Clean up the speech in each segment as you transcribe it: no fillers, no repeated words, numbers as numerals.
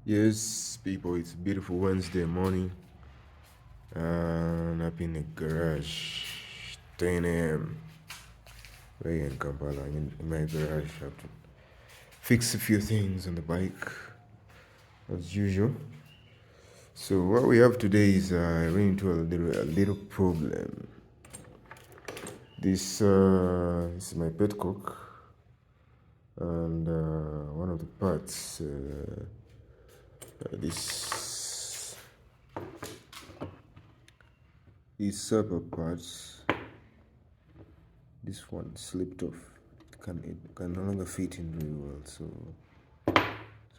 Yes, people, it's a beautiful Wednesday morning, and I'm in the garage, 10 a.m. right here in Kampala. I'm in my garage. I have to fix a few things on the bike, as usual. So what we have today is I ran into a little problem. This is my petcock, and one of the parts, this these upper parts. This one slipped off. It can no longer fit in very well, so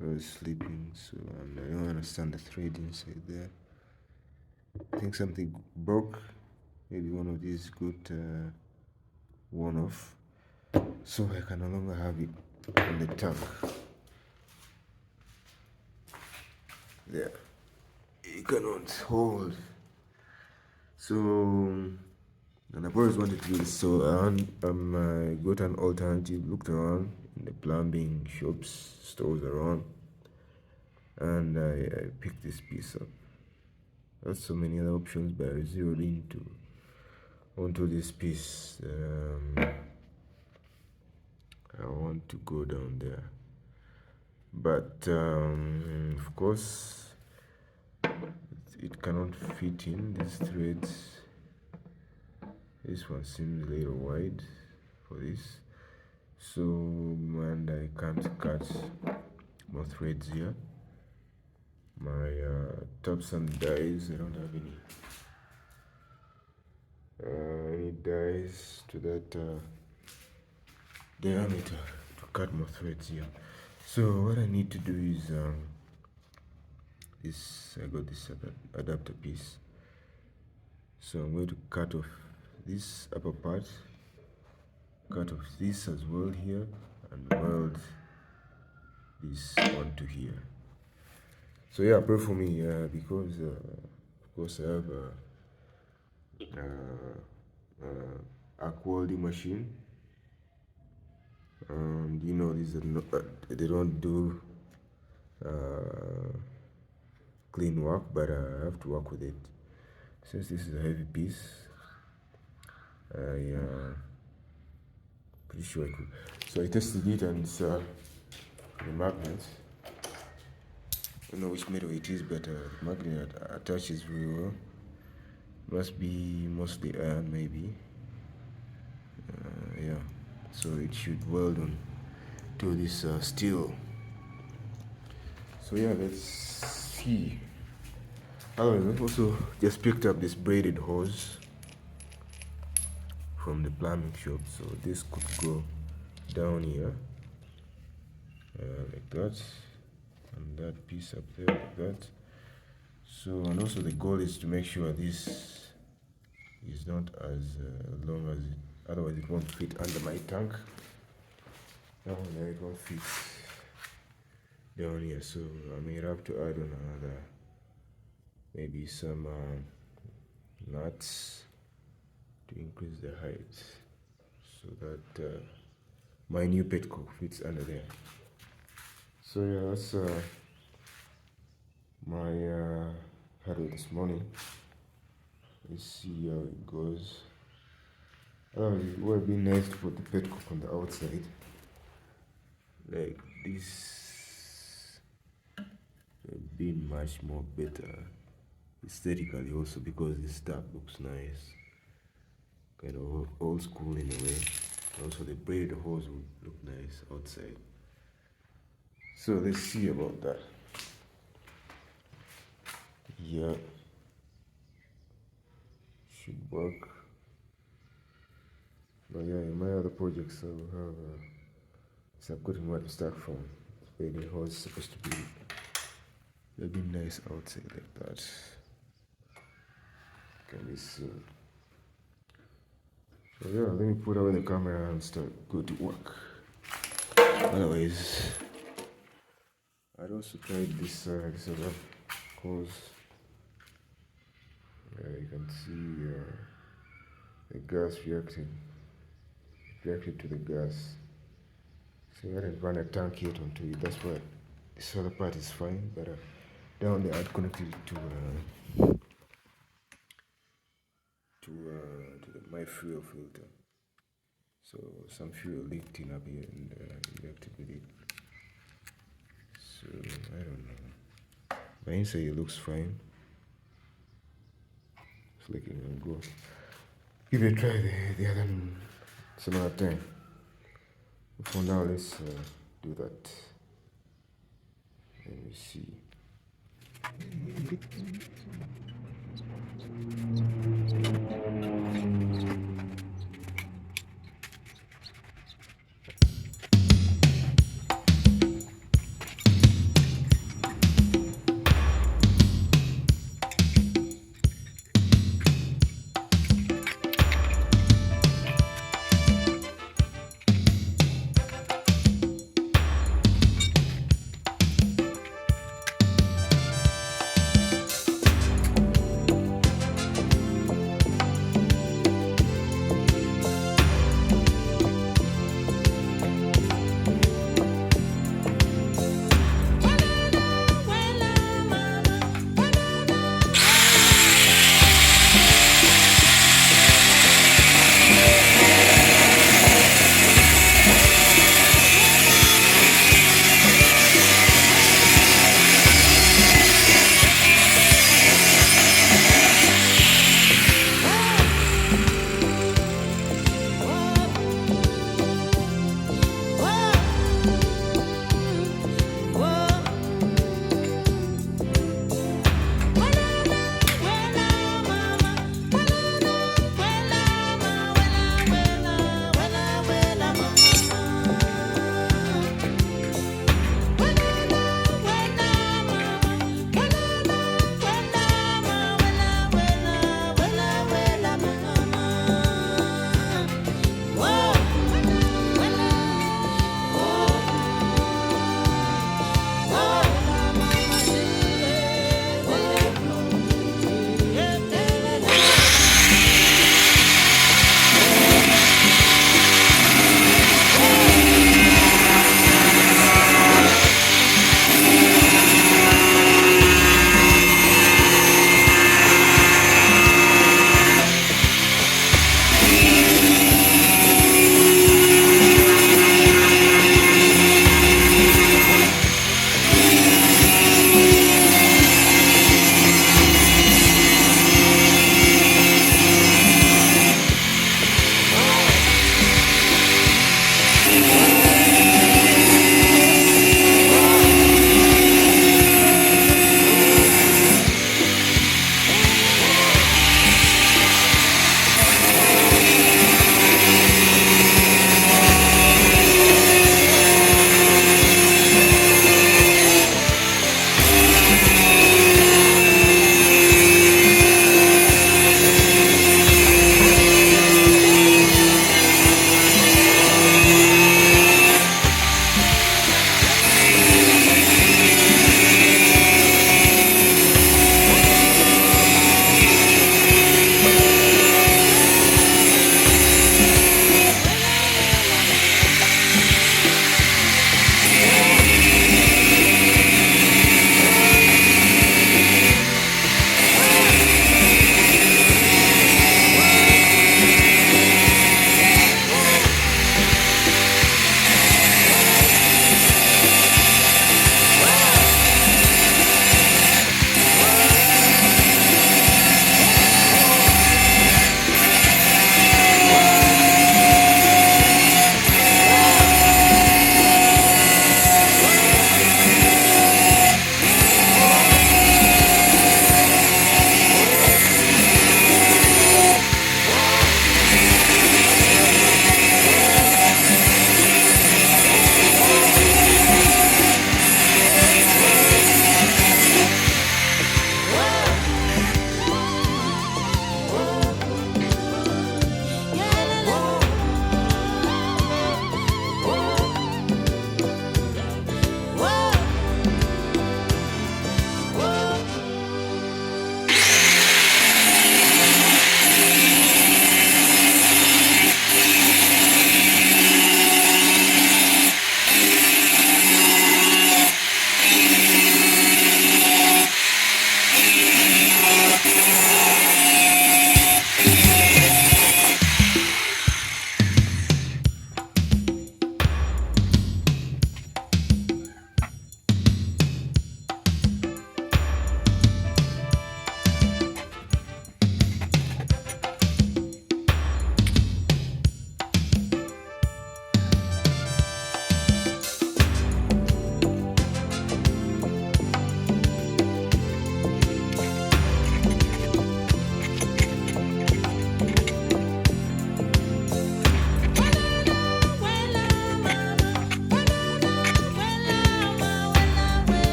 it's slipping. So and I don't understand the thread inside there. I think something broke. Maybe one of these got worn off. So I can no longer have it on the tank. There, it cannot hold. So and I've always wanted to do this. So I got an alternative. Looked around in the plumbing shops, stores around, and I picked this piece up. There's so many other options, but I zeroed onto this piece. I want to go down there, but of course it cannot fit in these threads. This one seems a little wide for this, so and I can't cut more threads here. My tops and dies, I don't have any dies to that diameter to cut more threads here. So what I need to do is this. I got this adapter piece, so I'm going to cut off this upper part, cut off this as well here, and weld this onto here. So yeah, pray for me because of course I have a quality machine, and these are not, they don't do clean work, but I have to work with it. Since this is a heavy piece, I pretty sure I could. So I tested it, and it's the magnet. I don't know which metal it is, but the magnet attaches very well. Must be mostly iron, maybe. Yeah. So it should weld on to this steel. So yeah, let's see. I've also just picked up this braided hose from the plumbing shop, so this could go down here like that, and that piece up there like that. So, and also the goal is to make sure this is not as long as it, otherwise it won't fit under my tank. Now it won't fit down here, so I may have to add on another, maybe some nuts to increase the height so that my new petcock fits under there. So yeah, that's my huddle this morning. Let's see how it goes. It would have been nice to put the petcock on the outside like this. Would have been much more better aesthetically, also because this stuff looks nice, kind of old school in a way. Also the braided hose would look nice outside. So let's see about that. Yeah, should work. But yeah, in my other projects I will have some good where to start from. Braided hose is supposed to be a bit nice outside like that. Can be seen. So yeah, let me put away the camera and start go to work. Otherwise, I'd also tried this other hose. You can see the gas reacted to the gas. So I hadn't run a tank yet onto it. That's why this other part is fine, but down there I'd connected it to my fuel filter. So some fuel leaked in up here, and left it with it. So I don't know. But inside it looks fine. It's like it can go. Give it a try the other some other time. For now, let's do that. Let me see.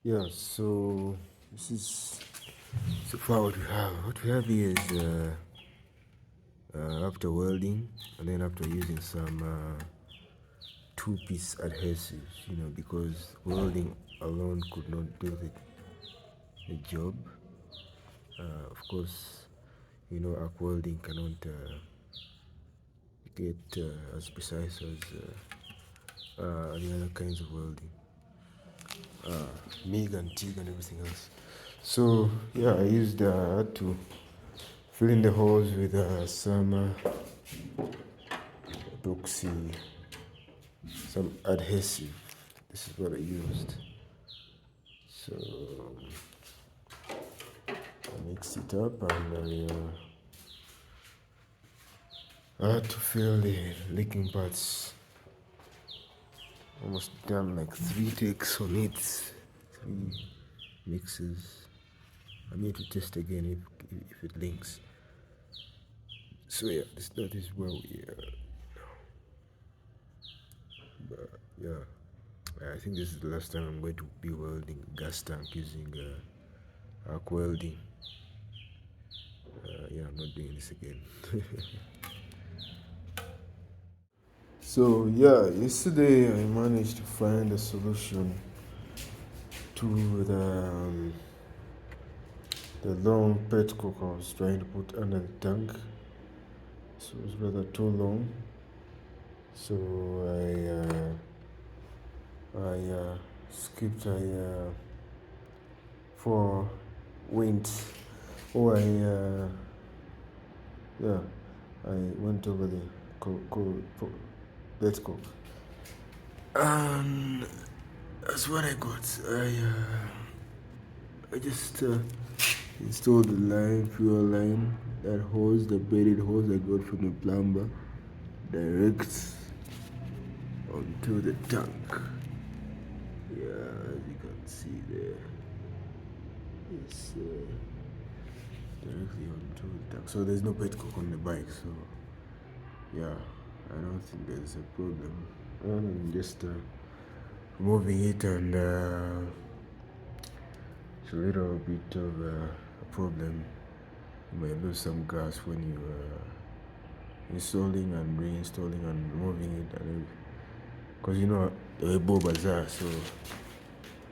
Yeah, so this is so far what we have. What we have here is after welding and then after using some two-piece adhesives, because welding alone could not do the job. Of course, arc welding cannot get as precise as the other kinds of welding, MIG and TIG and everything else. So yeah, I used to fill in the holes with some epoxy, some adhesive. This is what I used. So I mixed it up and I had to fill the leaking parts. Almost done like 3 takes on it, 3 mixes. I need to test again if it links. So yeah, that is where we but yeah, I think this is the last time I'm going to be welding gas tank using arc welding. Yeah, I'm not doing this again. So yeah, yesterday I managed to find a solution to the long petcock I was trying to put under the tank. So it was rather too long. So I skipped for wind. Or yeah, I went over the petcock. And that's what I got. I just installed the line, fuel line, that hose, the braided hose I got from the plumber, direct onto the tank. Yeah, as you can see there, it's directly onto the tank. So there's no petcock on the bike, so yeah, I don't think there's a problem. I'm just removing it and it's a little bit of a problem. You might lose some gas when you installing and reinstalling and removing it, and because the way bobas are, so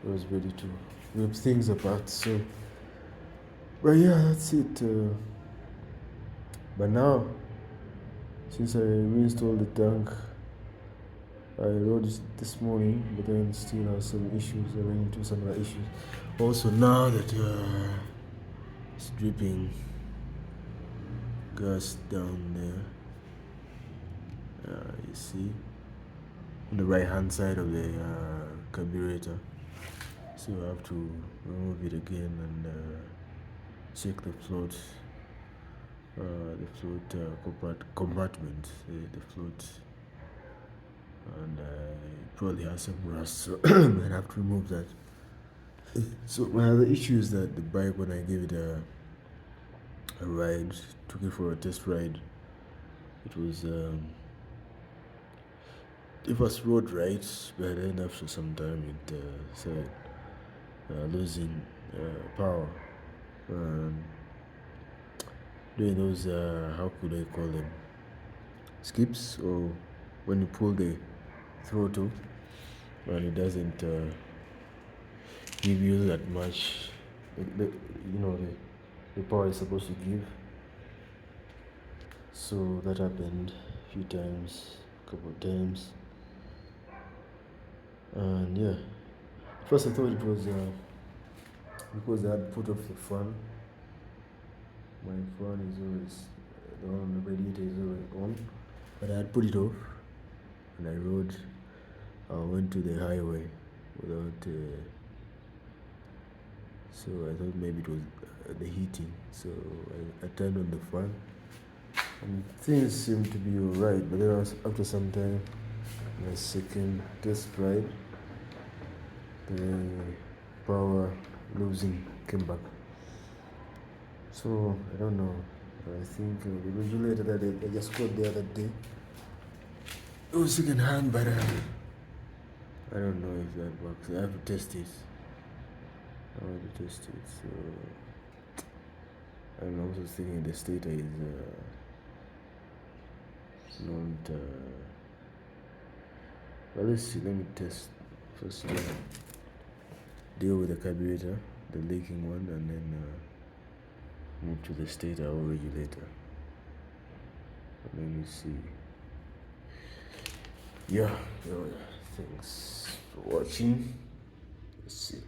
I was ready to rip things apart. So, but yeah, that's it. But now, since I reinstalled the tank, I rode it this morning, but then still have some issues. I ran into some other issues. Also, now that it's dripping gas down there, you see, on the right hand side of the carburetor. So I have to remove it again and check the float, compartment, the float, and probably has some rust, so I have to remove that. So my other issue is that the bike, when I gave it a ride, took it for a test ride, it was it was road right, but then after some time it started losing power and doing those how could I call them, skips, or when you pull the throttle and it doesn't give you that much the power it's supposed to give. So that happened a few times, a couple of times, and yeah, at first I thought it was because I had put off the fan. My fan is always the one on the radiator is always on, but I had put it off and I rode. I went to the highway without. So I thought maybe it was the heating. So I turned on the fan, and things seemed to be alright. But then after some time, my second test ride, the power losing came back. So I don't know. I think the regulator that I just got the other day, it was second hand, but I don't know if that works. I have to test it. I want to test it. So I'm also thinking the stator is not. Well, let's see. Let me test first. Deal with the carburetor, the leaking one, and then move to the stator or regulator. Let me see. Yeah. Thanks for watching. Let's see.